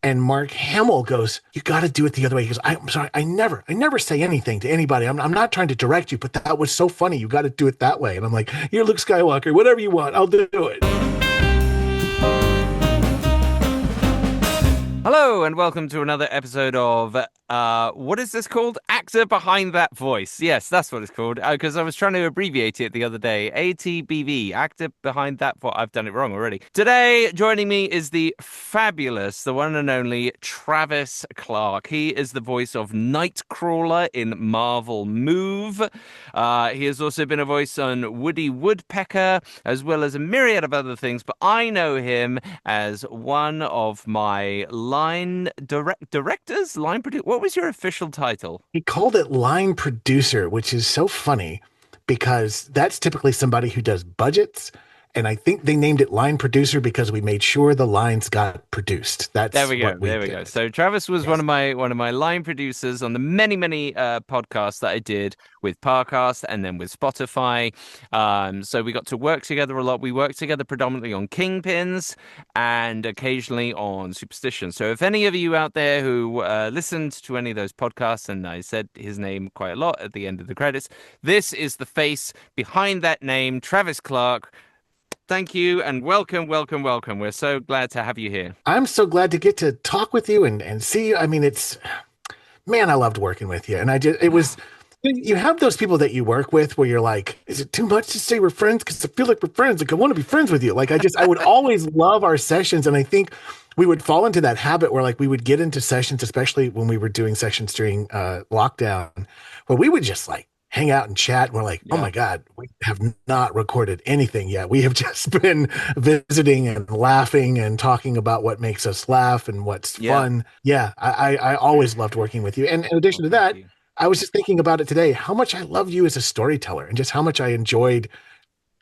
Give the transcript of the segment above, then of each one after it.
And Mark Hamill goes, "You got to do it the other way." He goes, "I'm sorry, I never say anything to anybody. I'm not trying to direct you, but that was so funny. You got to do it that way." And I'm like, "You're Luke Skywalker. Whatever you want, I'll do it." Hello and welcome to another episode of what is this called? Actor Behind That Voice. Yes, that's what it's called. Because I was trying to abbreviate it the other day. ATBV, Actor Behind That Voice. I've done it wrong already. Today, joining me is the fabulous, the one and only Travisclark. He is the voice of Nightcrawler in Marvel Move. He has also been a voice on Woody Woodpecker, as well as a myriad of other things. But I know him as one of my directors, line producer. What was your official title? He called it line producer, which is so funny because that's typically somebody who does budgets. And I think they named it line producer because we made sure the lines got produced. That's There we go. what we There we did. go. So Travis was Yes. one of my line producers on the many podcasts that I did with Parcast and then with Spotify. So we got to work together a lot. We worked together predominantly on Kingpins and occasionally on Superstition. So if any of you out there who listened to any of those podcasts, and I said his name quite a lot at the end of the credits, this is the face behind that name, Travisclark. Thank you and welcome. We're so glad to have you here. I'm so glad to get to talk with you and see you. I mean, man, I loved working with you. And you have those people that you work with where you're like, is it too much to say we're friends? Because I feel like we're friends. Like, I want to be friends with you. Like, I would always love our sessions. And I think we would fall into that habit where like we would get into sessions, especially when we were doing sessions during lockdown, where we would just like hang out and chat. And we're like, oh my God, we have not recorded anything yet. We have just been visiting and laughing and talking about what makes us laugh and what's fun. Yeah, I always loved working with you. And in addition to that, I was just thinking about it today, how much I love you as a storyteller and just how much I enjoyed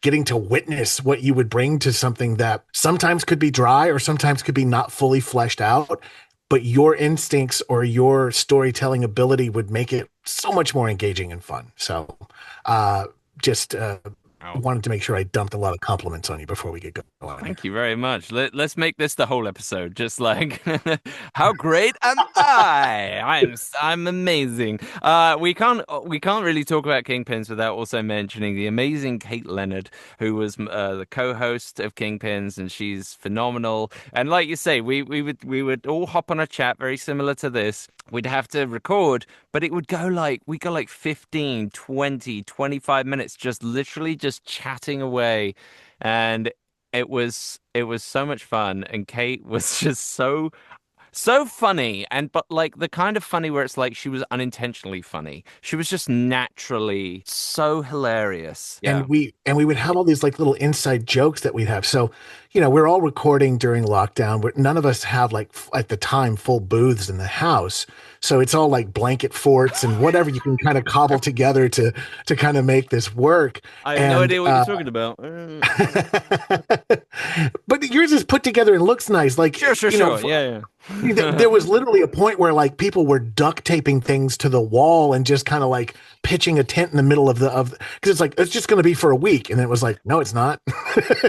getting to witness what you would bring to something that sometimes could be dry or sometimes could be not fully fleshed out. But your instincts or your storytelling ability would make it so much more engaging and fun. So just wanted to make sure I dumped a lot of compliments on you before we get going. Thank you very much. Let's make this the whole episode. Just like, how great am I? I'm amazing. We can't really talk about Kingpins without also mentioning the amazing Kate Leonard, who was the co-host of Kingpins, and she's phenomenal. And like you say, we would all hop on a chat very similar to this. We'd have to record, but it would go like 15, 20, 25 minutes just literally just chatting away. And it was so much fun, and Kate was just so funny, but like the kind of funny where it's like she was unintentionally funny. She was just naturally so hilarious. Yeah. And we would have all these like little inside jokes that we'd have. So, we're all recording during lockdown. None of us have like at the time full booths in the house. So it's all like blanket forts and whatever you can kind of cobble together to kind of make this work. I have no idea what you're talking about. But yours is put together and looks nice. Like sure. Yeah. There was literally a point where like people were duct taping things to the wall and just kind of like pitching a tent in the middle of because it's like it's just going to be for a week, and then it was like, no, it's not.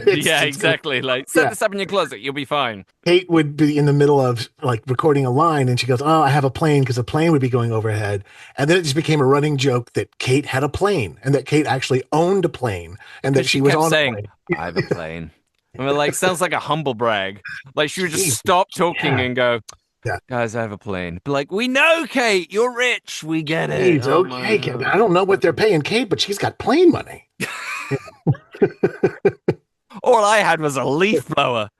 Exactly. Like set this up in your closet, you'll be fine. Kate would be in the middle of like recording a line, and she goes, "Oh, I have a plane," because a plane would be going overhead, and then it just became a running joke that Kate had a plane, and that Kate actually owned a plane, and that she was on saying, a plane. "I have a plane." I mean, like, sounds like a humble brag. Like she would just stop talking and go, "Guys, I have a plane." But like, we know, Kate, you're rich. We get it. Okay, Kate. I don't know what they're paying Kate, but she's got plane money. All I had was a leaf blower.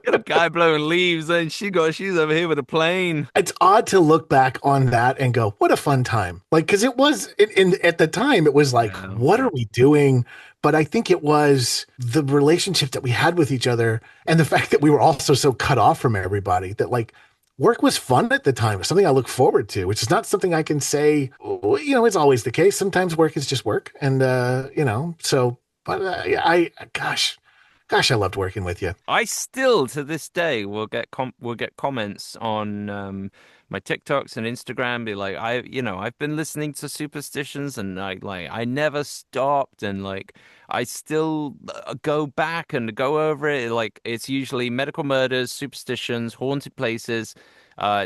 Get a guy blowing leaves, and she's over here with a plane. It's odd to look back on that and go, "What a fun time!" Like, because it was at the time, it was like, "What are we doing?" But I think it was the relationship that we had with each other and the fact that we were also so cut off from everybody that like work was fun at the time. It's something I look forward to, which is not something I can say, it's always the case. Sometimes work is just work. And, but gosh, Gosh, I loved working with you. I still to this day will get comments on my TikToks and Instagram be like I've been listening to Superstitions and I never stopped and like I still go back and go over it like it's usually medical murders, superstitions, haunted places.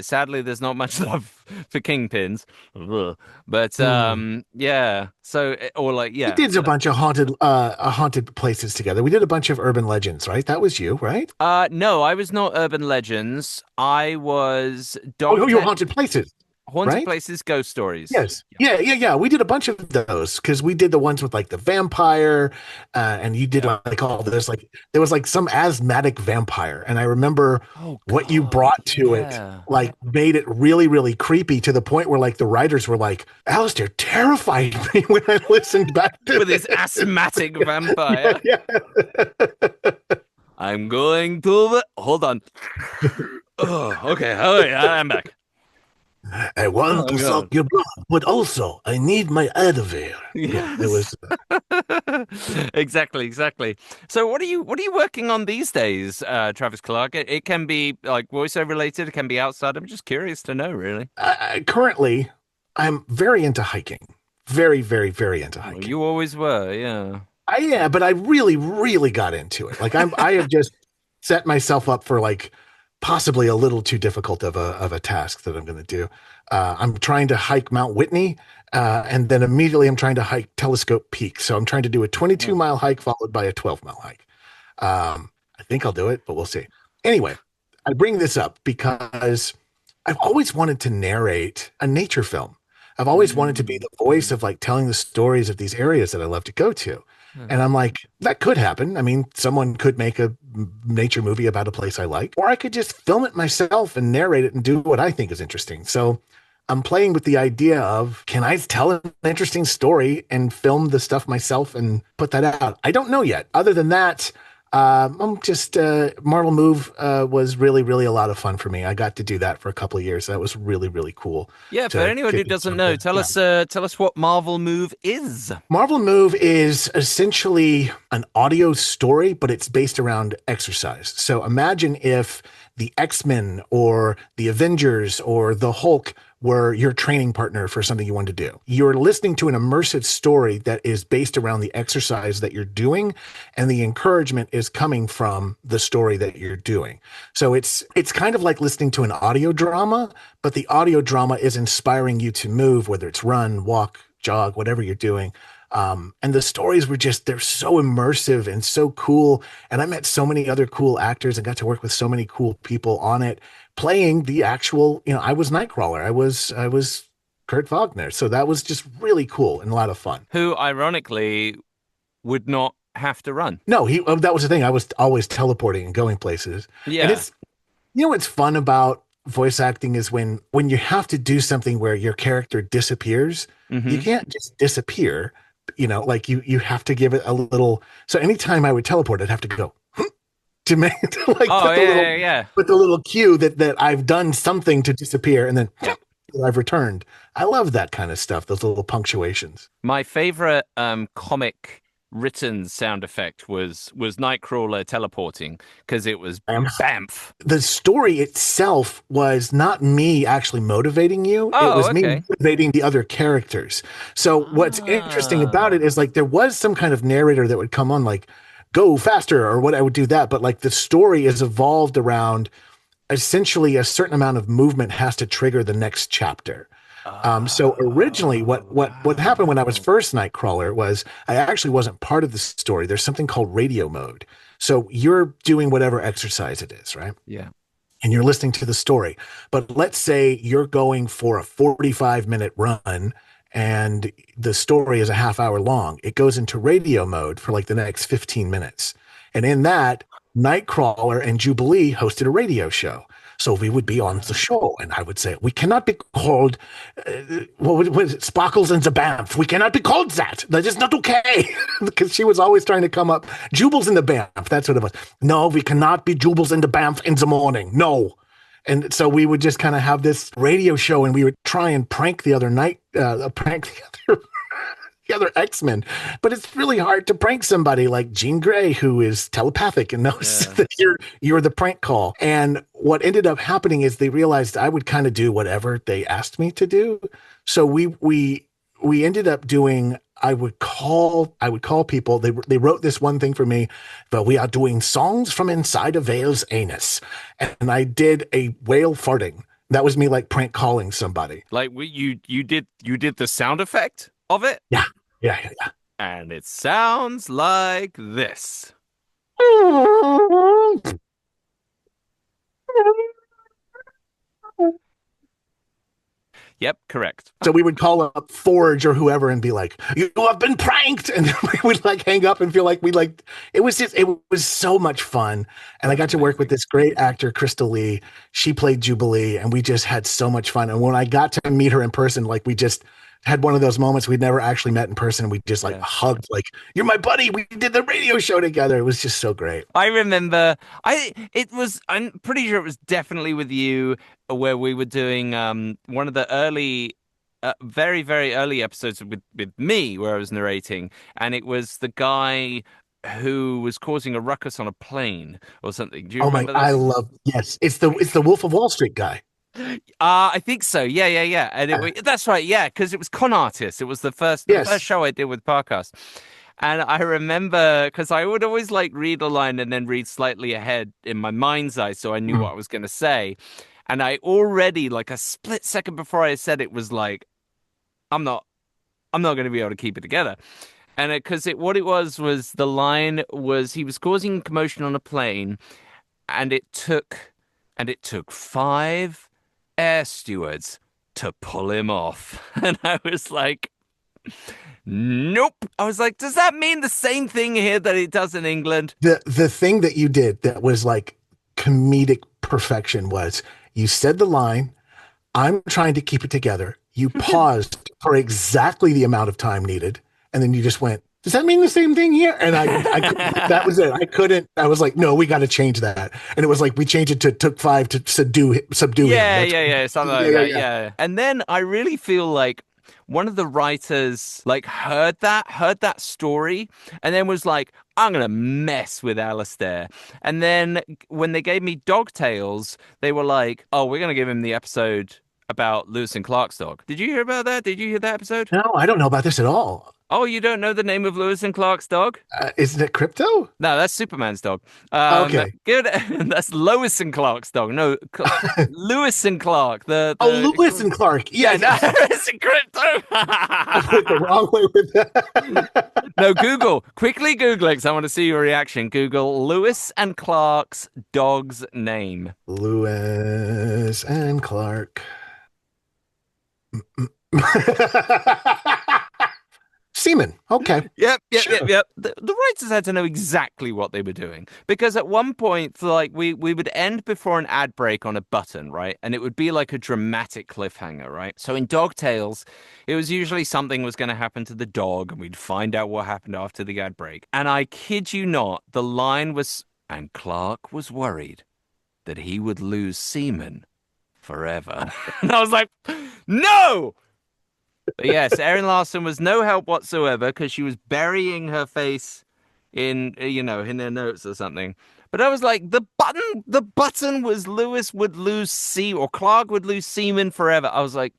Sadly, there's not much love for kingpins, ugh. But Hmm. yeah. So or like We yeah. did a bunch of haunted places together. We did a bunch of urban legends, right? That was you, right? No, I was not urban legends. I was Oh, dog you were de haunted places, haunted right? places, ghost stories. Yes. Yeah, yeah, yeah. We did a bunch of those because we did the ones with like the vampire, and you did Yep. like all this. Like there was like some asthmatic vampire, and I remember Oh what you God, brought to it, yeah. like made it really, really creepy to the point where like the writers were like, "Alistair terrified me when I listened back to With his this." asthmatic Yeah, vampire. yeah. I'm going to hold on. Oh, okay. Oh yeah, I'm back. I want Oh to suck God. your blood, but also I need my Advil. Yeah, it Yes. was. Exactly, exactly. So what are you working on these days, Travis Clark? It can be like voiceover related, it can be outside. I'm just curious to know, really. Currently, I'm very into hiking. Very, very, very into Well, hiking. you always were, yeah. I Yeah, but I really, really got into it. I have just set myself up for like possibly a little too difficult of a task that I'm going to do. I'm trying to hike Mount Whitney, and then immediately I'm trying to hike Telescope Peak. So I'm trying to do a 22-mile hike followed by a 12-mile hike. I think I'll do it, but we'll see. Anyway, I bring this up because I've always wanted to narrate a nature film. I've always wanted to be the voice Mm. of like telling the stories of these areas that I love to go to. And Yeah. I'm like, that could happen. I mean, someone could make a nature movie about a place I like, or I could just film it myself and narrate it and do what I think is interesting. So I'm playing with the idea of can I tell an interesting story and film the stuff myself and put that out? I don't know yet. Other than that, I'm just Marvel Move was really, really a lot of fun for me. I got to do that for a couple of years. That was really, really cool Yeah, for to anyone who get to doesn't jump know, in. Yeah. tell us what Marvel Move is. Marvel Move is essentially an audio story, but it's based around exercise. So imagine if the X-Men or the Avengers or the Hulk were your training partner for something you wanted to do. You're listening to an immersive story that is based around the exercise that you're doing, and the encouragement is coming from the story that you're doing. So it's kind of like listening to an audio drama, but the audio drama is inspiring you to move, whether it's run, walk, jog, whatever you're doing. And the stories were just, they're so immersive and so cool. And I met so many other cool actors and got to work with so many cool people on it, playing the actual, I was Nightcrawler. I was Kurt Wagner. So that was just really cool and a lot of fun. Who ironically would not have to run. No, that was the thing. I was always teleporting and going places. And Yeah. it's, what's fun about voice acting is when you have to do something where your character disappears, you Hmm. can't just disappear. Like you have to give it a little. So anytime I would teleport, I'd have to go to make to like Oh yeah, yeah, yeah. put the little cue that I've done something to disappear, and then Yep. I've returned. I love that kind of stuff. Those little punctuations. My favorite comic written sound effect was Nightcrawler teleporting because it was Bamf. The story itself was not me actually motivating you. It Oh, was me okay. motivating the other characters. So what's interesting about it Ah. is like there was some kind of narrator that would come on like go faster or what I would do that, but like the story is evolved around essentially a certain amount of movement has to trigger the next chapter. So originally, Oh, what happened when I was wow. first Nightcrawler was I actually wasn't part of the story. There's something called radio mode. So you're doing whatever exercise it is, right? Yeah. And you're listening to the story. But let's say you're going for a 45-minute run and the story is a half hour long. It goes into radio mode for like the next 15 minutes. And in that, Nightcrawler and Jubilee hosted a radio show. So we would be on the show, and I would say, we cannot be called, what was it, Sparkles and Zabamf. We cannot be called that. That is not okay. Because she was always trying to come up, Jubles in the Bamf. That's what it was. No, we cannot be Jubles in the Bamf in the morning. No. And so we would just kind of have this radio show, and we would try and prank the other night, prank the other the other X-Men. But it's really hard to prank somebody like Jean Grey, who is telepathic and knows Yeah. that you're the prank call. And what ended up happening is they realized I would kind of do whatever they asked me to do. So we ended up doing. I would call people. They wrote this one thing for me, but we are doing songs from inside a whale's anus, and I did a whale farting. That was me like prank calling somebody. Like you did the sound effect of it, Yeah, yeah, and it sounds like this. yeah. Yep, correct. So we would call up Forge or whoever and be like, "You have been pranked," and then we would like hang up and feel like we like it was so much fun. And I That's got to work with amazing. this great actor, Crystal Lee. She played Jubilee, and we just had so much fun. And when I got to meet her in person, like we just had one of those moments we'd never actually met in person. And we just like Yeah. hugged, like, "You're my buddy. We did the radio show together." It was just so great. I remember I'm pretty sure it was definitely with you where we were doing one of the early very very early episodes with me where I was narrating, and it was the guy who was causing a ruckus on a plane or something. Do you Oh my, remember I this? love, yes. It's the Wolf of Wall Street guy. I think so. Yeah, yeah, yeah. And Yeah. that's right. Yeah, because it was Con Artist. It was the first Yes. show I did with Parcast. And I remember because I would always like read a line and then read slightly ahead in my mind's eye so I knew Mm. what I was going to say. And I already, like a split second before I said it, was like, I'm not, I'm not going to be able to keep it together. And because what it was the line was he was causing commotion on a plane, and it took five air stewards to pull him off. And I was like, nope. I was like, does that mean the same thing here that it does in England? The thing that you did that was like comedic perfection was you said the line, "I'm trying to keep it together." You paused for exactly the amount of time needed, and then you just went, "Does that mean the same thing here?" And that was it. I couldn't. I was like, "No, we got to change that." And it was like we changed it to "took five to subdue him." Yeah, That's yeah, yeah, something yeah, like yeah, that. yeah. Yeah. And then I really feel like one of the writers like heard that story, and then was like, I'm gonna mess with Alistair. And then when they gave me Dog Tales, they were like, oh, we're gonna give him the episode about Lewis and Clark's dog. Did you hear about that? Did you hear that episode? No, I don't know about this at all. Oh, you don't know the name of Lewis and Clark's dog? Isn't it crypto? No, that's Superman's dog. Okay. Good. That's Lois and Clark's dog. No, Lewis and Clark. The Oh, the Lewis and Clark. Yeah, yeah, no, yes. it's a I went the crypto. wrong way with that. No, quickly Google it 'cause I want to see your reaction. Google Lewis and Clark's dog's name. Lewis and Clark. Seaman. Okay. Yep, yep, yep, Sure. yep. The writers had to know exactly what they were doing because at one point, like we would end before an ad break on a button, right? And it would be like a dramatic cliffhanger, right? So in Dog Tales, it was usually something was going to happen to the dog, and we'd find out what happened after the ad break. And I kid you not, the line was, and Clark was worried that he would lose semen forever. And I was like, no! But yes, Erin Larson was no help whatsoever because she was burying her face in their notes or something. But I was like, the button was Lewis would lose sea or Clark would lose semen forever. I was like,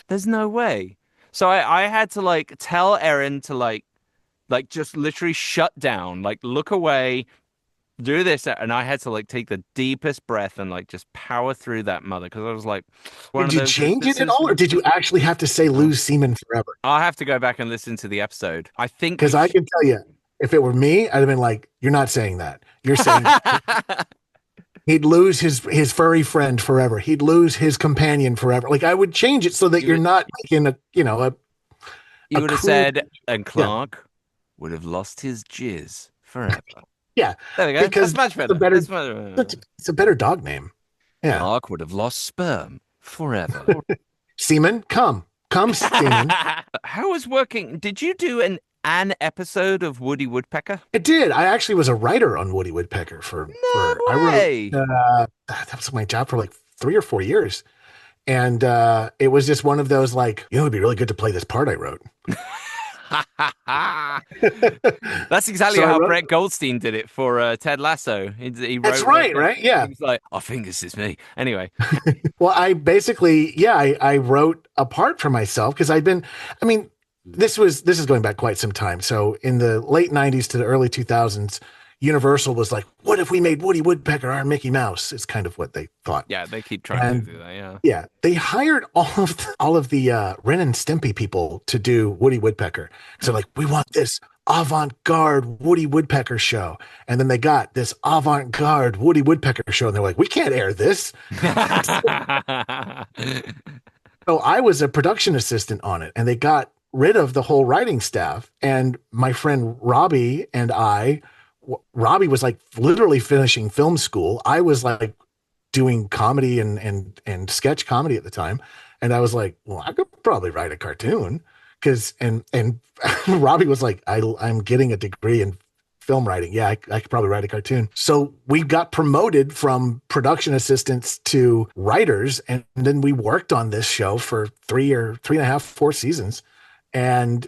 there's no way. So I had to like tell Erin to like just literally shut down, like look away, do this, and I had to like take the deepest breath and like just power through that mother because I was like, one Did of you those. This, change this it at is. all, or did you actually have to say Uh, lose semen forever? I'll have to go back and listen to the episode. I think we. Because I can tell you, if it were me, I'd have been like, "You're not saying that. You're saying he'd lose his furry friend forever. He'd lose his companion forever." Like I would change it so that you you're would not making you a would have cruel. said, and Yeah, Clark would have lost his jizz forever. yeah, There we go. That's because much it's a better. better That's much better. it's a better dog name. Yeah, Clark would have lost sperm forever. semen, come, semen. How was working? Did you do an episode of Woody Woodpecker? It did. I actually was a writer on Woody Woodpecker No I wrote way. that was my job for like 3 or 4 years. And it was just one of those like, it'd be really good to play this part I wrote. That's exactly So I how wrote. Brett Goldstein did it for Ted Lasso. He That's wrote like right, right? Yeah. he was like, "I think this is me." Anyway, Well, I basically, yeah, I wrote a part for myself because I mean, this is going back quite some time. So in the late 90s to the early 2000s, Universal was like, what if we made Woody Woodpecker our Mickey Mouse? Is kind of what they thought. yeah, they keep trying to And do that. Yeah. yeah, they hired all of the Ren and Stimpy people to do Woody Woodpecker. So like, we want this avant-garde Woody Woodpecker show. And then they got this avant-garde Woody Woodpecker show, and they're like, we can't air this. So I was a production assistant on it, and they got rid of the whole writing staff. And my friend Robbie and Robbie was like literally finishing film school. I was like doing comedy and sketch comedy at the time, and I was like, well, I could probably write a cartoon because and Robbie was like, I'm getting a degree in film writing. Yeah, I could probably write a cartoon. So we got promoted from production assistants to writers, and then we worked on this show for 3.5, 4 seasons. And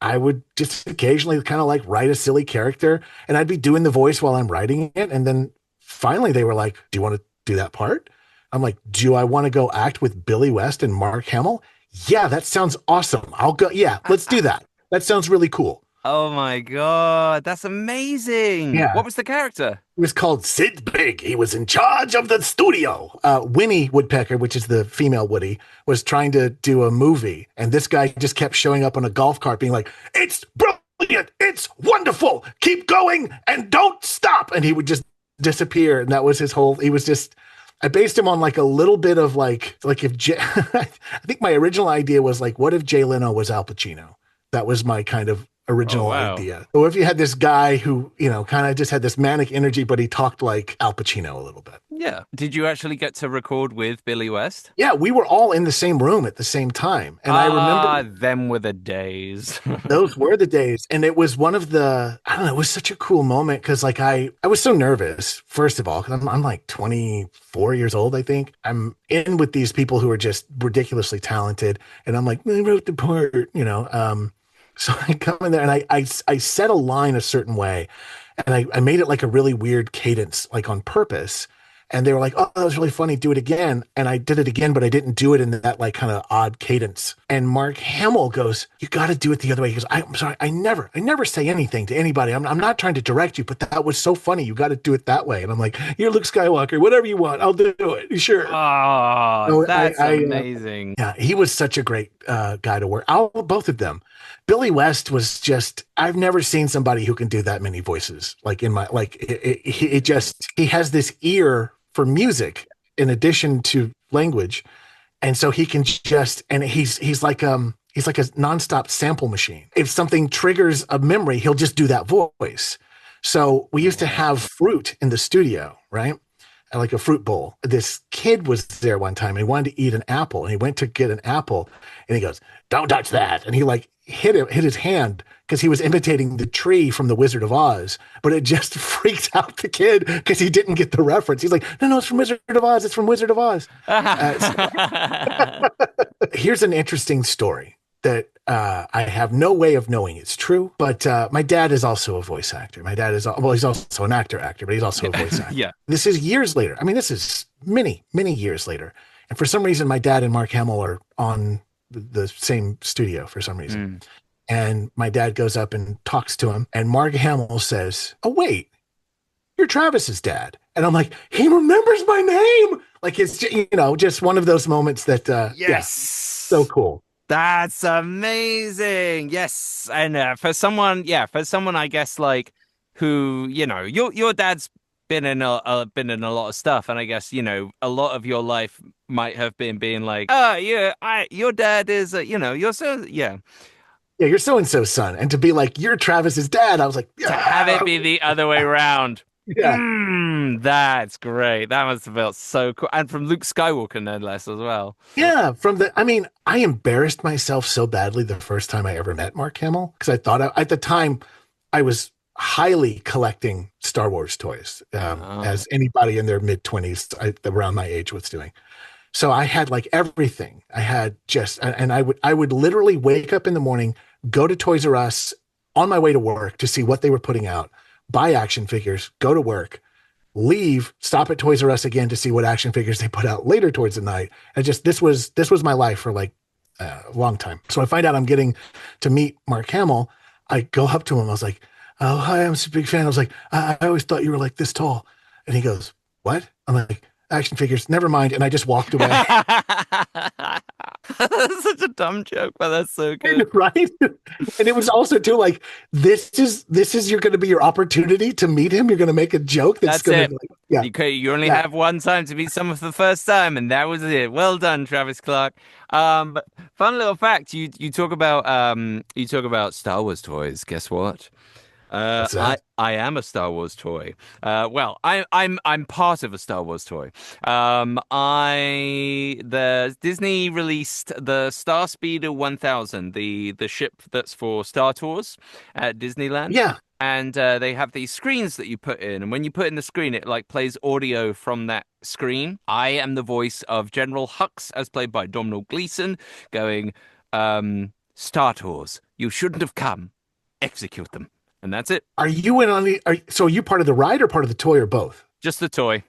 I would just occasionally kind of like write a silly character, and I'd be doing the voice while I'm writing it. And then finally they were like, do you want to do that part? I'm like, do I want to go act with Billy West and Mark Hamill? Yeah, that sounds awesome. I'll go. Yeah, let's do that. That sounds really cool. Oh my God, that's amazing. Yeah. What was the character? It was called Sid Big. He was in charge of the studio. Winnie Woodpecker, which is the female Woody, was trying to do a movie. And this guy just kept showing up on a golf cart being like, it's brilliant. It's wonderful. Keep going and don't stop. And he would just disappear. And that was his whole, he was just, I based him on like a little bit of like if I think my original idea was like, what if Jay Leno was Al Pacino? That was my kind of Oh original wow. idea. Or if you had this guy who, kind of just had this manic energy, but he talked like Al Pacino a little bit. Yeah. Did you actually get to record with Billy West? Yeah, we were all in the same room at the same time. And I remember Ah, them were the days. those were the days. And it was one of the, I don't know, it was such a cool moment because like I was so nervous, first of all, because I'm like 24 years old, I think. I'm in with these people who are just ridiculously talented. And I'm like, I wrote the part. So I come in there and I set a line a certain way, and I made it like a really weird cadence, like on purpose. And they were like, "Oh, that was really funny. Do it again." And I did it again, but I didn't do it in that like kind of odd cadence. And Mark Hamill goes, "You got to do it the other way." He goes, "I'm sorry, I never say anything to anybody. I'm not trying to direct you, but that was so funny. You got to do it that way." And I'm like, "You're Luke Skywalker. Whatever you want, I'll do it. Sure." Oh, So that's amazing. yeah, he was such a great guy to work. Both of them. Billy West was just, I've never seen somebody who can do that many voices. Like in my, like it just, he has this ear for music in addition to language. And so he can just, and he's like a nonstop sample machine. If something triggers a memory, he'll just do that voice. So we Oh used to wow. have fruit in the studio, right? Like a fruit bowl. This kid was there one time and he wanted to eat an apple, and he went to get an apple and he goes, "Don't touch that." And he like hit his hand because he was imitating the tree from the Wizard of Oz, but it just freaked out the kid because he didn't get the reference. He's like, "No, no, it's from Wizard of Oz. It's from Wizard of Oz." So here's an interesting story that I have no way of knowing it's true, but my dad is also a voice actor. My dad is, well, he's also an actor, but he's also a voice actor. Yeah. This is years later. I mean, this is many, many years later. And for some reason, my dad and Mark Hamill are on the same studio for some reason. Mm. And my dad goes up and talks to him. And Mark Hamill says, "Oh, wait, you're Travis's dad." And I'm like, he remembers my name. Like it's, just one of those moments that, yeah, so Yes. cool. That's amazing. Yes. And for someone, I guess, like who, your dad's been in a lot of stuff, and I guess, a lot of your life might have been being like, "Oh, yeah, your dad is, you're so, yeah." Yeah, you're so and so's son. And to be like, you're Travis's dad, I was like, To have yeah, it be the other way around. yeah. That's great. That must have felt so cool. And from Luke Skywalker, no less, as well. Yeah, I mean, I embarrassed myself so badly the first time I ever met Mark Hamill because I thought at the time I was highly collecting Star Wars toys, Oh. as anybody in their mid 20s around my age was doing. So I had like everything. I had just, and I would literally wake up in the morning, go to Toys R Us on my way to work to see what they were putting out, buy action figures, go to work, leave, stop at Toys R Us again to see what action figures they put out later towards the night. And just this was my life for like a long time. So I find out I'm getting to meet Mark Hamill. I go up to him. I was like, "Oh, hi, I'm a big fan." I was like, I always thought you were like this tall." And he goes, "What?" I'm like, "Action figures, never mind." And I just walked away. That's such a dumb joke, but that's so good. Right. And it was also too like, this is you're going to be your opportunity to meet him. You're going to make a joke that's That's going it. to, like, yeah, You only yeah. have one time to meet someone for the first time, and that was it. Well done, Travisclark. But fun little fact: you talk about Star Wars toys. Guess what? What's I that? I am a Star Wars toy. Well, I'm part of a Star Wars toy. I the Disney released the Starspeeder 1000, the ship that's for Star Tours at Disneyland. Yeah. And they have these screens that you put in, and when you put in the screen, it like plays audio from that screen. I am the voice of General Hux, as played by Domhnall Gleeson, going, "Star Tours, you shouldn't have come. Execute them." And that's it. Are you in on so are you part of the ride or part of the toy or both? Just the toy.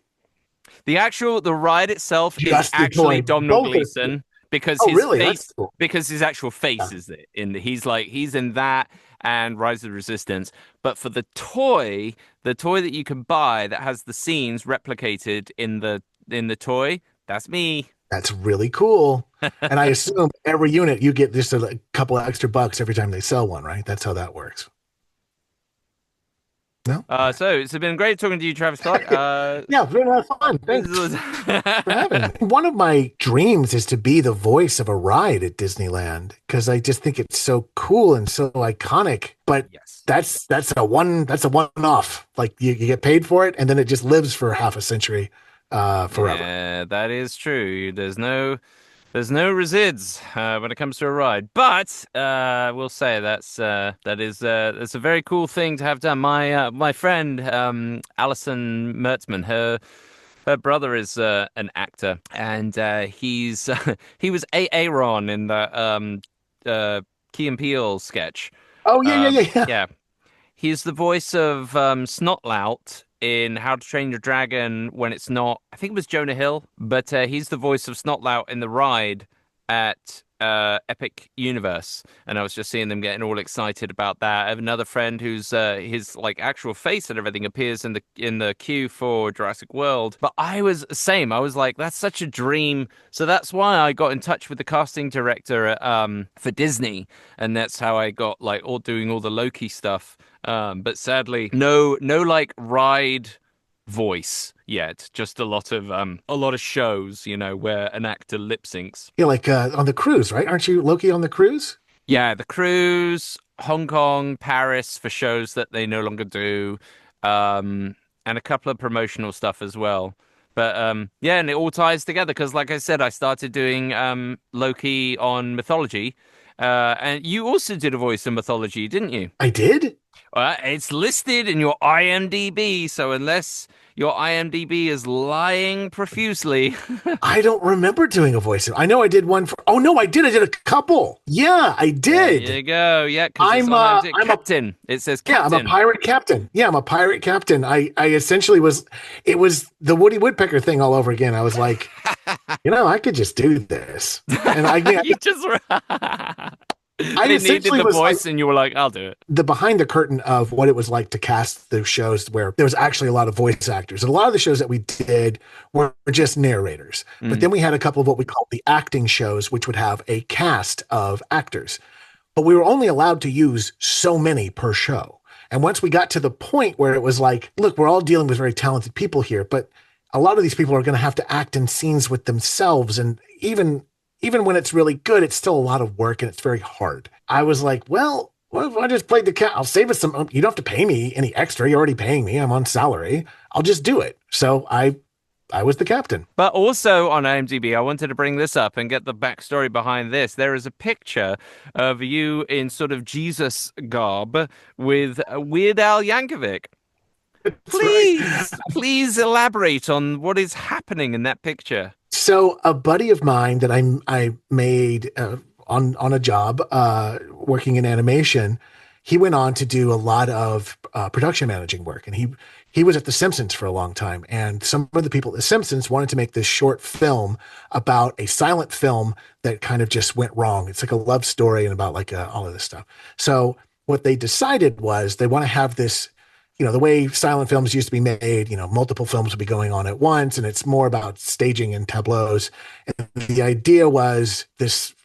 The ride itself is Just the actually toy. Domhnall Both are cool. Gleeson because Oh, his really? face, That's cool. because his actual Yeah. face is he's in that and Rise of the Resistance. But for the toy that you can buy that has the scenes replicated in the toy, that's me. That's really cool. And I assume every unit you get just a like, couple of extra bucks every time they sell one, right? That's how that works. No? So it's been great talking to you, Travis Clark. Yeah, very lot of fun. This Thanks was for having me. One of my dreams is to be the voice of a ride at Disneyland because I just think it's so cool and so iconic. But yes. that's a one off. Like you get paid for it and then it just lives for half a century forever. Yeah, that is true. There's no resids when it comes to a ride, but we'll say that's a very cool thing to have done. My friend Alison Mertzman, her brother is an actor, and he was Aaron in the Key and Peele sketch. Oh yeah, yeah, yeah, yeah. Yeah, he's the voice of Snotlout in How to Train Your Dragon when it's not, I think it was Jonah Hill, but he's the voice of Snotlout in the ride at Epic Universe. And I was just seeing them getting all excited about that. I have another friend who's his like actual face and everything appears in the queue for Jurassic World. But I was the same. I was like, that's such a dream. So that's why I got in touch with the casting director for Disney, and that's how I got like all doing all the Loki stuff. But sadly, no like ride voice yet. Just a lot of shows, where an actor lip syncs. Yeah, like on the cruise, right? Aren't you Loki on the cruise? Yeah, the cruise, Hong Kong, Paris for shows that they no longer do, and a couple of promotional stuff as well. But yeah, and it all ties together because, like I said, I started doing Loki on Mythology, and you also did a voice in Mythology, didn't you? I did. It's listed in your IMDb, so unless your IMDb is lying profusely. I don't remember doing a voice. I know I did one for. Oh no, I did. I did a couple. Yeah, I There did. you go. Yeah, because it's I'm on uh, IMDb. I'm a Captain. It says yeah, I'm a Captain. pirate captain. Yeah, I'm a pirate captain. I essentially was. It was the Woody Woodpecker thing all over again. I was like, I could just do this, and You just I they needed essentially the was like voice, and you were like, "I'll do it." the behind the curtain of what it was like to cast those shows where there was actually a lot of voice actors. And a lot of the shows that we did were just narrators. But Mm. then we had a couple of what we call the acting shows, which would have a cast of actors. But we were only allowed to use so many per show. And once we got to the point where it was like, look, we're all dealing with very talented people here, but a lot of these people are going to have to act in scenes with themselves. And even when it's really good, it's still a lot of work and it's very hard. I was like, well, what if I just played the cat? I'll save us some. You don't have to pay me any extra. You're already paying me. I'm on salary. I'll just do it. So I was the captain. But also on IMDb, I wanted to bring this up and get the backstory behind this. There is a picture of you in sort of Jesus garb with Weird Al Yankovic. That's right. Please elaborate on what is happening in that picture. So a buddy of mine that I made on a job working in animation, he went on to do a lot of production managing work, and he was at The Simpsons for a long time. And some of the people at The Simpsons wanted to make this short film about a silent film that kind of just went wrong. It's like a love story and about like all of this stuff. So what they decided was they want to have this, the way silent films used to be made, multiple films would be going on at once, and it's more about staging and tableaus. And the idea was this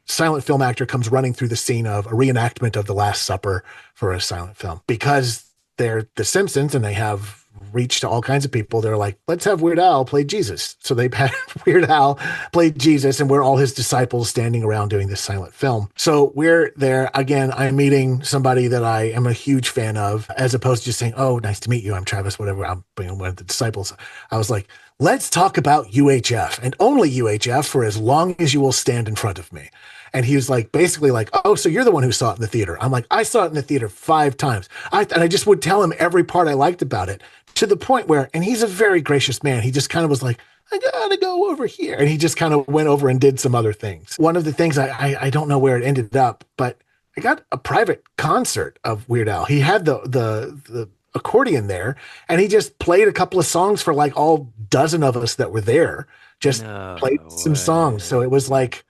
silent film actor comes running through the scene of a reenactment of The Last Supper for a silent film. Because they're The Simpsons and they have reached to all kinds of people, they're like, let's have Weird Al play Jesus. So they've had Weird Al play Jesus, and we're all his disciples standing around doing this silent film. So we're there again. I'm meeting somebody that I am a huge fan of, as opposed to just saying, oh, nice to meet you, I'm Travis, whatever, I'm one of the disciples. I was like, let's talk about UHF and only UHF for as long as you will stand in front of me. And he was like, basically like, oh, so you're the one who saw it in the theater. I'm like, I saw it in the theater 5 times. And I just would tell him every part I liked about it, to the point where, and he's a very gracious man. He just kind of was like, I gotta go over here. And he just kind of went over and did some other things. One of the things I don't know where it ended up, but I got a private concert of Weird Al. He had the accordion there, and he just played a couple of songs for like all dozen of us that were there, just played No some songs. So way. it was like,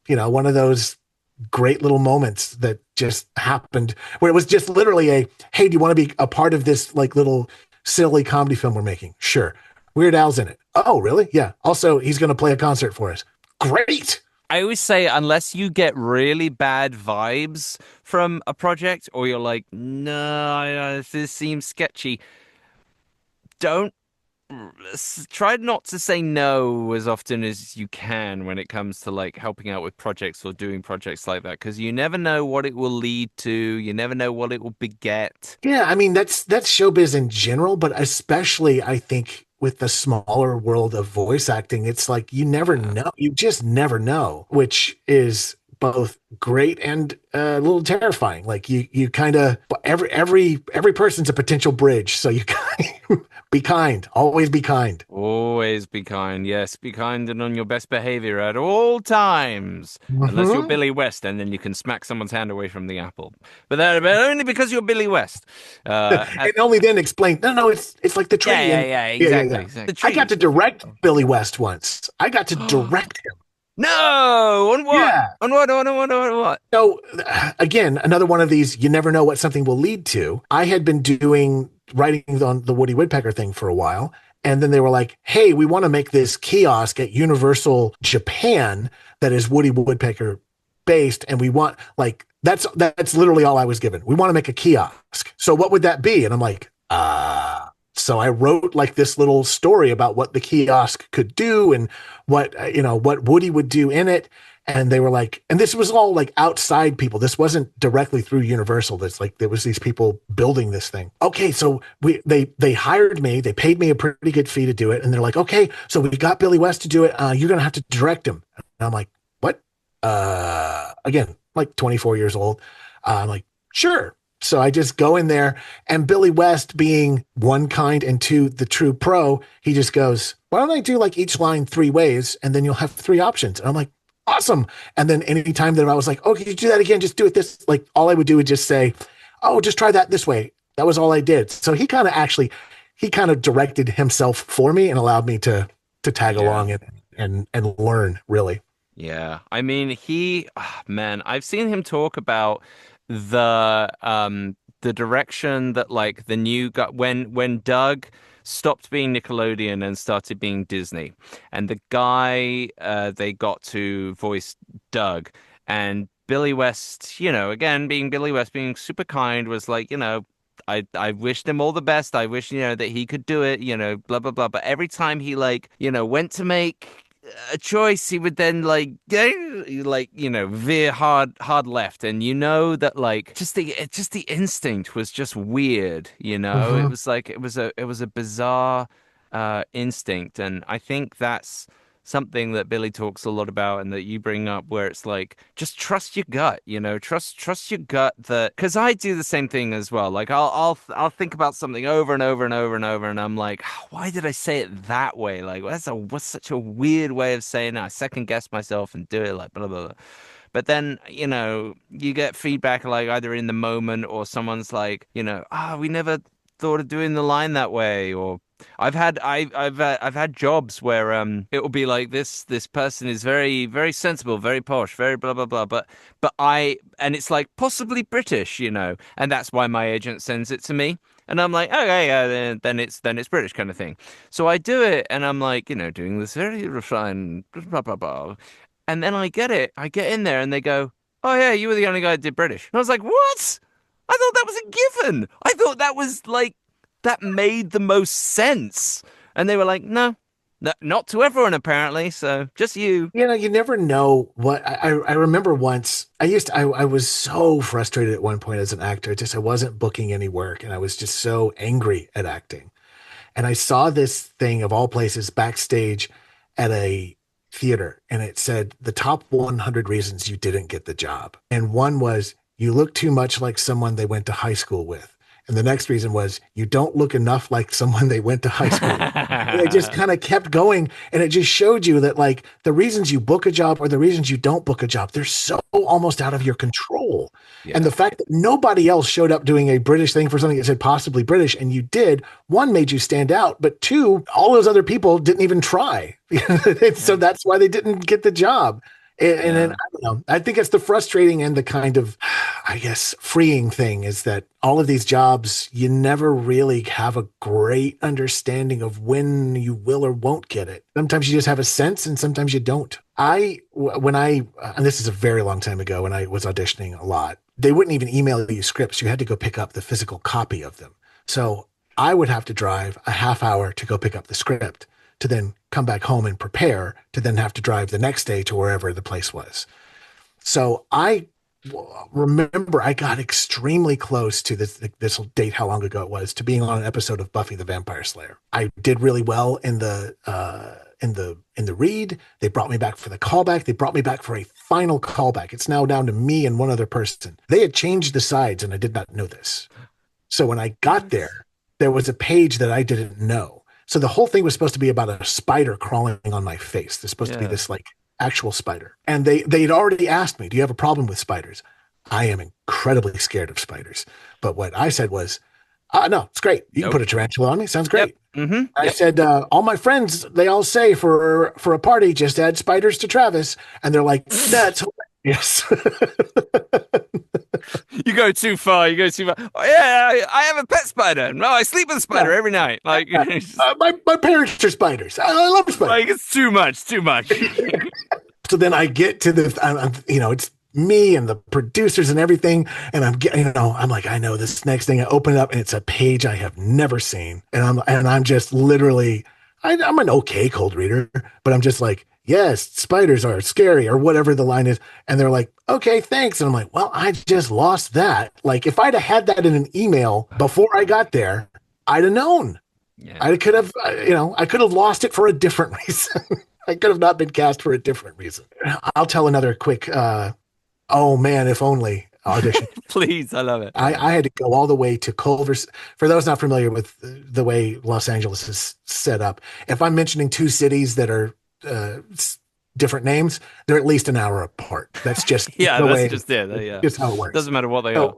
one of those great little moments that just happened, where it was just literally hey, do you want to be a part of this like little silly comedy film we're making? Sure. Weird Al's in it. Oh, really? Yeah. Also, he's going to play a concert for us. Great. I always say, unless you get really bad vibes from a project, or you're like, no, this seems sketchy, don't try not to say no as often as you can when it comes to like helping out with projects or doing projects like that, because you never know what it will lead to. You never know what it will beget. Yeah, I mean that's showbiz in general, but especially I think with the smaller world of voice acting, it's like you never Yeah. know. You just never know, which is both great and a little terrifying. Like you kind of every person's a potential bridge, so you be kind, always be kind. Always be kind. Yes, be kind and on your best behavior at all times. Unless you're Hmm. Billy West, and then you can smack someone's hand away from the apple. But only because you're Billy West. And only then explain. No, no, it's like the Yeah, tree, yeah, and yeah, yeah, yeah, exactly, yeah. exactly. The I got tree. to direct Billy West once. I got to direct him. No! On what? Yeah. On what? On what? So again, another one of these, you never know what something will lead to. I had been doing writing on the Woody Woodpecker thing for a while. And then they were like, hey, we want to make this kiosk at Universal Japan that is Woody Woodpecker based. And we want like, that's literally all I was given. We want to make a kiosk. So what would that be? And I'm like, so I wrote like this little story about what the kiosk could do and what Woody would do in it. And they were like, and this was all like outside people. This wasn't directly through Universal. That's like there was these people building this thing. Okay, so they hired me. They paid me a pretty good fee to do it, and they're like, okay, so we got Billy West to do it. You're gonna have to direct him. And I'm like, what? Again, like 24 years old. I'm like, sure. So I just go in there, and Billy West, being one kind and two the true pro, he just goes, why don't I do like each line 3 ways, and then you'll have 3 options. And I'm like, awesome. And then anytime that I was like, oh, can you do that again? Just do it this, like all I would do would just say, oh, just try that this way. That was all I did. So he kind of directed himself for me and allowed me to tag Yeah. along and learn really. Yeah. I mean, man, I've seen him talk about the direction that like the new got when Doug stopped being Nickelodeon and started being Disney, and the guy they got to voice Doug, and Billy West, again being Billy West, being super kind, was like, I wished him all the best. I wish, that he could do it, blah blah blah. But every time he like, went to make a choice, he would then like veer hard left, and that like just the instinct was just weird. It Mm-hmm. was like it was a bizarre instinct, and I think that's something that Billy talks a lot about and that you bring up, where it's like just trust your gut, trust your gut. That because I do the same thing as well. Like I'll think about something over and over and over and over, and I'm like, why did I say it that way? Like what's such a weird way of saying it? I second guess myself and do it like blah blah blah. But then, you get feedback like either in the moment or someone's like, we never thought of doing the line that way, or I've had jobs where it will be like this person is very very sensible, very posh, very blah blah blah, and it's like possibly British, and that's why my agent sends it to me. And I'm like, okay, yeah, then it's British kind of thing. So I do it, and I'm like, doing this very refined, blah blah blah, and then I get in there, and they go, oh yeah, you were the only guy that did British. And I was like, what? I thought that was a given. I thought that was like that made the most sense. And they were like, no, no, not to everyone apparently. So just you. You never know what I remember once I was so frustrated at one point as an actor. Just I wasn't booking any work and I was just so angry at acting. And I saw this thing of all places backstage at a theater and it said the top 100 reasons you didn't get the job. And one was you look too much like someone they went to high school with. And the next reason was you don't look enough like someone they went to high school with. And it just kind of kept going. And it just showed you that like the reasons you book a job or the reasons you don't book a job, they're so almost out of your control. Yeah. And the fact that nobody else showed up doing a British thing for something that said possibly British and you did, one, made you stand out, but two, all those other people didn't even try. So that's why they didn't get the job. And then, I don't know, I think it's the frustrating and the kind of, I guess, freeing thing is that all of these jobs, you never really have a great understanding of when you will or won't get it. Sometimes you just have a sense and sometimes you don't. And this is a very long time ago when I was auditioning a lot, they wouldn't even email you scripts. You had to go pick up the physical copy of them. So I would have to drive a half hour to go pick up the script, to then come back home and prepare, to then have to drive the next day to wherever the place was. So I remember I got extremely close to this will date how long ago it was, to being on an episode of Buffy the Vampire Slayer. I did really well in the read. They brought me back for the callback. They brought me back for a final callback. It's now down to me and one other person. They had changed the sides and I did not know this. So when I got there was a page that I didn't know. So the whole thing was supposed to be about a spider crawling on my face. There's supposed to be this like actual spider. And they'd already asked me, do you have a problem with spiders? I am incredibly scared of spiders. But what I said was, no, it's great. You can put a tarantula on me. Sounds great. Yep. Mm-hmm. I said, all my friends, they all say for a party, just add spiders to Travis. And they're like, that's hilarious. You go too far. You go too far. Oh, yeah, I have a pet spider. No, I sleep with a spider every night. Like my parents are spiders. I love spiders. Like it's too much. Too much. So then I get to it's me and the producers and everything, and I'm getting, I'm like, I know this next thing. I open it up and it's a page I have never seen, and I'm just literally, I'm an okay cold reader, but I'm just like, yes, spiders are scary or whatever the line is. And they're like, okay, thanks. And I'm like, well, I just lost that. Like if I'd have had that in an email before I got there, I'd have known. Yeah. I could have, I could have lost it for a different reason. I could have not been cast for a different reason. I'll tell another quick, oh man, if only audition. Please, I love it. I had to go all the way to Culver. For those not familiar with the way Los Angeles is set up, if I'm mentioning two cities that are different names, they're at least an hour apart. That's just just how it works. Doesn't matter what they are.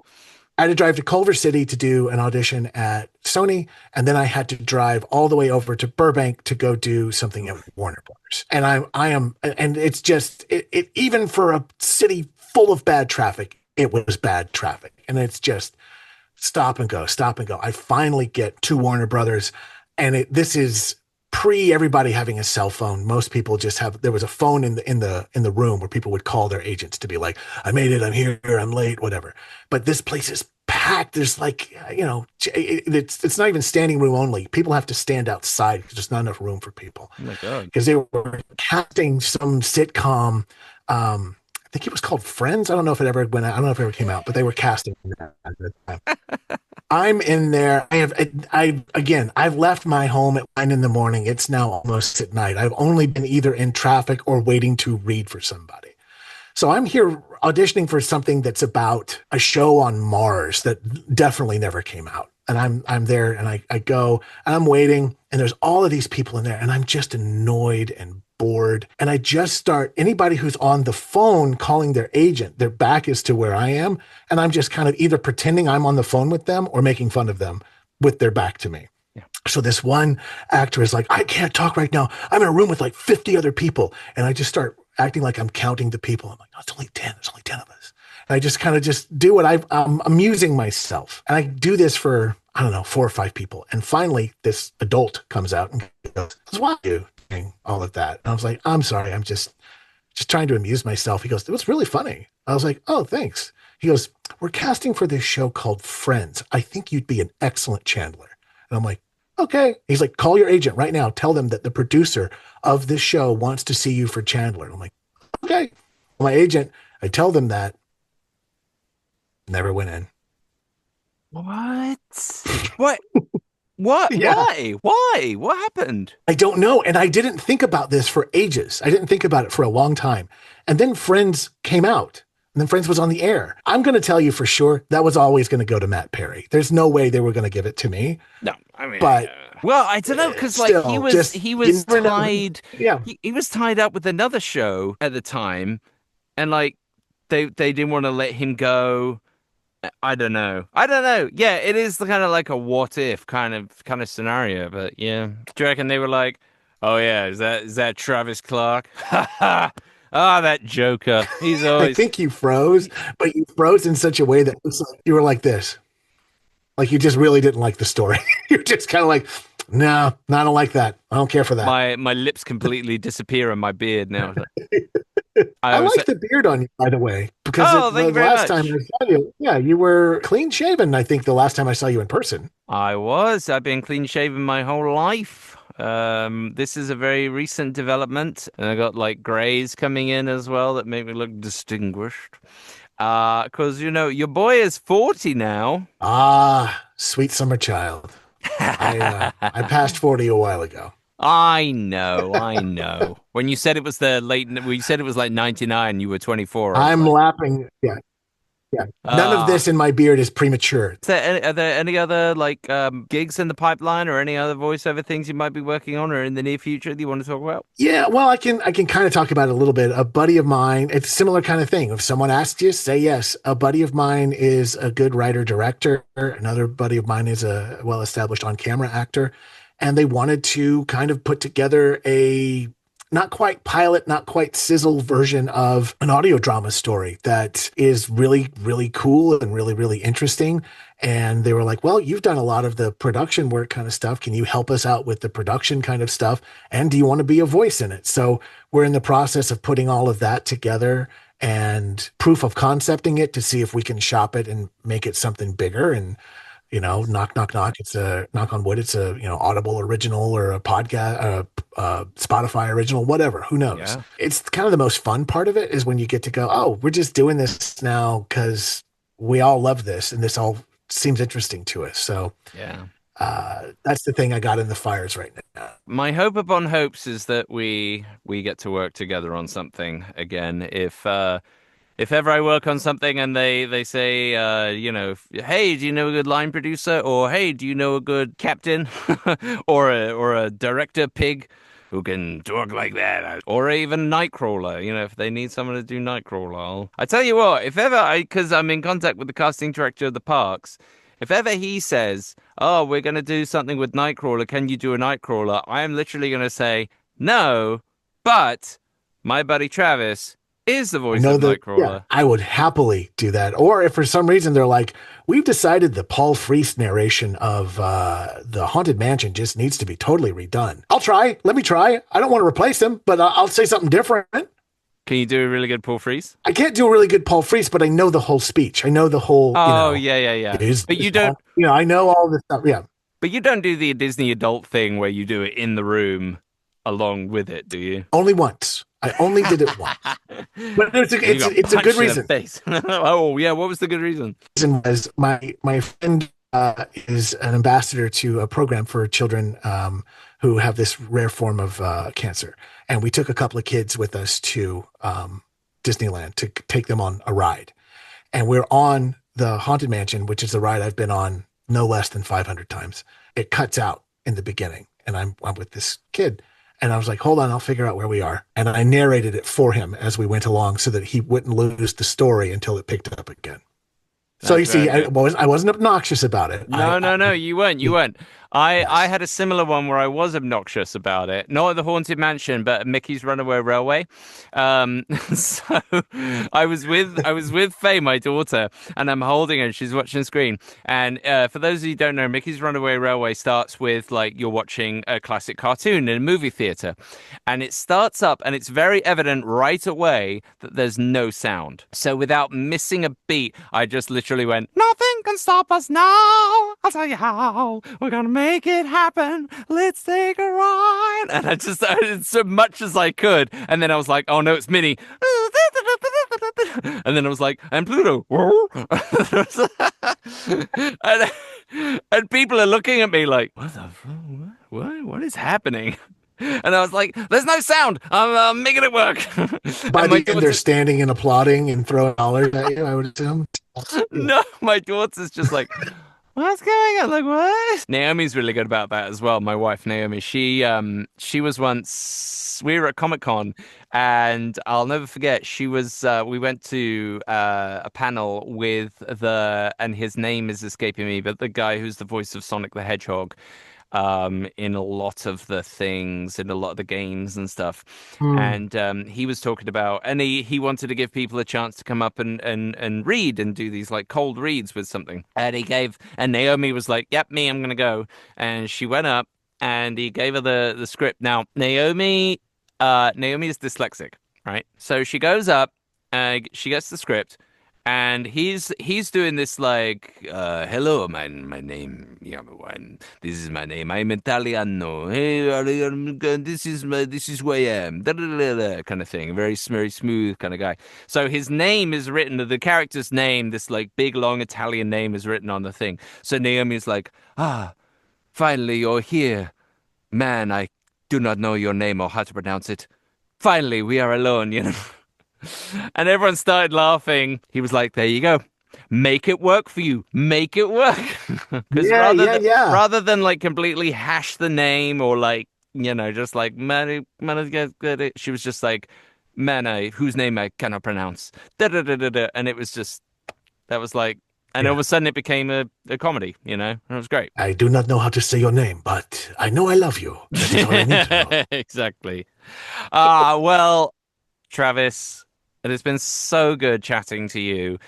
I had to drive to Culver City to do an audition at Sony, and then I had to drive all the way over to Burbank to go do something at Warner Brothers. And and it's just it even for a city full of bad traffic, it was bad traffic, and it's just stop and go, stop and go. I finally get to Warner Brothers, and this is pre everybody having a cell phone. Most people just there was a phone in the room where people would call their agents to be like, I made it, I'm here, I'm late, whatever. But this place is packed. There's like, it's not even standing room only. People have to stand outside because there's not enough room for people. Oh my God. Because they were casting some sitcom, I think it was called Friends. I don't know if it ever went out. I don't know if it ever came out, but they were casting that at the time. I'm in there. I've left my home at 9 a.m. It's now almost at night. I've only been either in traffic or waiting to read for somebody. So I'm here auditioning for something that's about a show on Mars that definitely never came out. And I'm there and I go and I'm waiting and there's all of these people in there and I'm just annoyed and bored. And I just start anybody who's on the phone calling their agent, their back is to where I am. And I'm just kind of either pretending I'm on the phone with them or making fun of them with their back to me. Yeah. So this one actor is like, I can't talk right now. I'm in a room with like 50 other people. And I just start acting like I'm counting the people. I'm like, no, it's only 10. There's only 10 of us. And I just kind of just do what I'm amusing myself. And I do this for, I don't know, 4 or 5 people. And finally, this adult comes out and goes, why are you doing all of that? And I was like, I'm sorry. I'm just trying to amuse myself. He goes, it was really funny. I was like, oh, thanks. He goes, we're casting for this show called Friends. I think you'd be an excellent Chandler. And I'm like, okay. He's like, call your agent right now. Tell them that the producer of this show wants to see you for Chandler. And I'm like, okay. My agent, I tell them that. Never went in. What? What? What? Yeah. Why? Why? What happened? I don't know. And I didn't think about this for ages. I didn't think about it for a long time. And then Friends came out. And then Friends was on the air. I'm going to tell you for sure that was always going to go to Matt Perry. There's no way they were going to give it to me. No, I mean, But well, I don't know because like still, he you was never know. tied. Yeah. He was tied up with another show at the time, and like they didn't want to let him go. I don't know. I don't know. Yeah, it is the kind of like a what if kind of scenario. But yeah, do you reckon they were like, oh yeah, is that Travis Clark? Ha ha! Ah, that Joker. He's I always. think you froze, but you froze in such a way that looks like you were like this. Like you just really didn't like the story. You're just kind of like, no, I don't like that. I don't care for that. My lips completely disappear on my beard now. I I was like the beard on you, by the way, because oh, thank the you very last time much. I saw you, yeah, you were clean shaven. I think the last time I saw you in person. I was. I've been clean shaven my whole life. This is a very recent development, and I got like grays coming in as well that make me look distinguished. 'Cause your boy is 40 now. Ah, sweet summer child. I passed 40 a while ago. I know, I know. When you said it was when you said it was like 99, you were 24. I was I'm like, laughing. Yeah, yeah. None of ah. this in my beard is premature. Are there any other like gigs in the pipeline or any other voiceover things you might be working on or in the near future that you want to talk about? Yeah, well, I can kind of talk about it a little bit. A buddy of mine, it's a similar kind of thing. If someone asks you, say yes. A buddy of mine is a good writer director. Another buddy of mine is a well-established on-camera actor, and they wanted to kind of put together a not quite pilot, not quite sizzle version of an audio drama story that is really, really cool and really, really interesting. And they were like, well, you've done a lot of the production work kind of stuff. Can you help us out with the production kind of stuff? And do you want to be a voice in it? So we're in the process of putting all of that together and proof of concepting it to see if we can shop it and make it something bigger. And knock, knock, knock. It's a knock on wood. It's a, Audible original or a podcast, Spotify original, whatever. Who knows? Yeah, It's kind of the most fun part of it is when you get to go, oh, we're just doing this now because we all love this and this all seems interesting to us. So yeah. that's the thing I got in the fires right now. My hope upon hopes is that we get to work together on something again. If ever I work on something and they say, hey, do you know a good line producer? Or hey, do you know a good captain? or a director pig who can talk like that? Or even Nightcrawler, if they need someone to do Nightcrawler. I tell you what, if ever because I'm in contact with the casting director of the parks, if ever he says, oh, we're going to do something with Nightcrawler, can you do a Nightcrawler? I am literally going to say, no, but my buddy Travis is the I voice know of that, yeah, Nightcrawler. I would happily do that. Or if for some reason they're like, we've decided the Paul Frees narration of the Haunted Mansion just needs to be totally redone. I'll try. Let me try. I don't want to replace him, but I'll say something different. Can you do a really good Paul Frees? I can't do a really good Paul Frees, but I know the whole speech. I know the whole, Oh, yeah, yeah, it yeah. is, But you don't, I know all this stuff. Yeah. but you don't do the Disney adult thing where you do it in the room along with it, do you? Only once. I only did it once. But You got it's a good punched in the reason. face. Oh, yeah. What was the good reason? Reason was my friend is an ambassador to a program for children who have this rare form of cancer, and we took a couple of kids with us to Disneyland to take them on a ride, and we're on the Haunted Mansion, which is a ride I've been on no less than 500 times. It cuts out in the beginning, and I'm with this kid, And I was like, hold on, I'll figure out where we are. And I narrated it for him as we went along so that he wouldn't lose the story until it picked up again. So you That's see, very good. I wasn't obnoxious about it. No, no, no, you weren't. You weren't. I Yes. had a similar one where I was obnoxious about it. Not at the Haunted Mansion, but at Mickey's Runaway Railway. So I was with Faye, my daughter, and I'm holding her. She's watching the screen. And for those of you who don't know, Mickey's Runaway Railway starts with like you're watching a classic cartoon in a movie theater, and it starts up, and it's very evident right away that there's no sound. So without missing a beat, I just literally went, "Nothing can stop us now. I'll tell you how. We're gonna make it happen. Let's take a ride." And I did so much as I could. And then I was like, "Oh no, it's Minnie." And then I was like, "And Pluto." and, and people are looking at me like, "What the fuck? What is happening?" And I was like, "There's no sound. I'm making it work." By And my the end, they're daughter, standing and applauding and throwing dollars at you, I would assume. no, my daughter's just like, "What's going on?" Like, what? Naomi's really good about that as well. My wife Naomi, she was once we were at Comic-Con, and I'll never forget. She was we went to a panel with and his name is escaping me, but the guy who's the voice of Sonic the Hedgehog in a lot of the things, in a lot of the games and stuff. Hmm. And he was talking about, and he wanted to give people a chance to come up and read and do these like cold reads with something. And Naomi was like, "Yep, me, I'm gonna go." And she went up and he gave her the script. Now, Naomi is dyslexic, right? So she goes up, she gets the script, and he's doing this like, "Hello, my name, this is my name. I'm Italiano. Hey, this is who I am." Da, da, da, da, kind of thing. Very smooth kind of guy. So his name is written, the character's name, this like big long Italian name is written on the thing. So Naomi's like, "Ah, finally you're here. Man, I do not know your name or how to pronounce it. Finally, we are alone." And everyone started laughing. He was like, "There you go. Make it work for you. Make it work." Because Yeah, yeah, yeah. rather than like completely hash the name or like, just like, she was just like, "Man, whose name I cannot pronounce." Da, da, da, da, da. And it was just, that was like, and all Yeah. of a sudden it became a comedy, and it was great. I do not know how to say your name, but I know I love you. That is all I need to know. Exactly. Well, Travis, it has been so good chatting to you.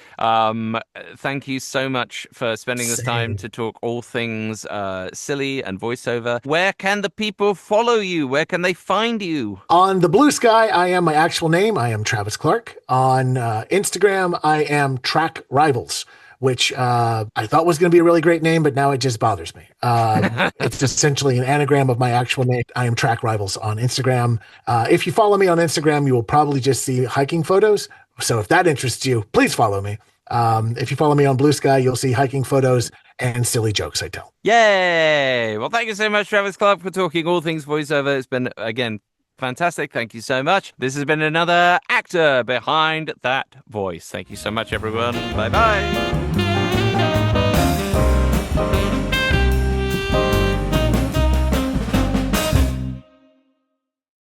Thank you so much for spending this time Same. to talk all things silly and voiceover. Where can the people follow you? Where can they find you? On the Blue Sky, I am my actual name. I am Travis Clark. On Instagram, I am Track Rivals, which I thought was going to be a really great name, but now it just bothers me. It's essentially an anagram of my actual name. I am Track Rivals on Instagram. If you follow me on Instagram, you will probably just see hiking photos. So if that interests you, please follow me. If you follow me on Blue Sky, you'll see hiking photos and silly jokes I tell. Yay! Well, thank you so much, Travis Clark, for talking all things voiceover. It's been, again, fantastic. Thank you so much. This has been another actor behind that voice. Thank you so much, everyone. Bye bye.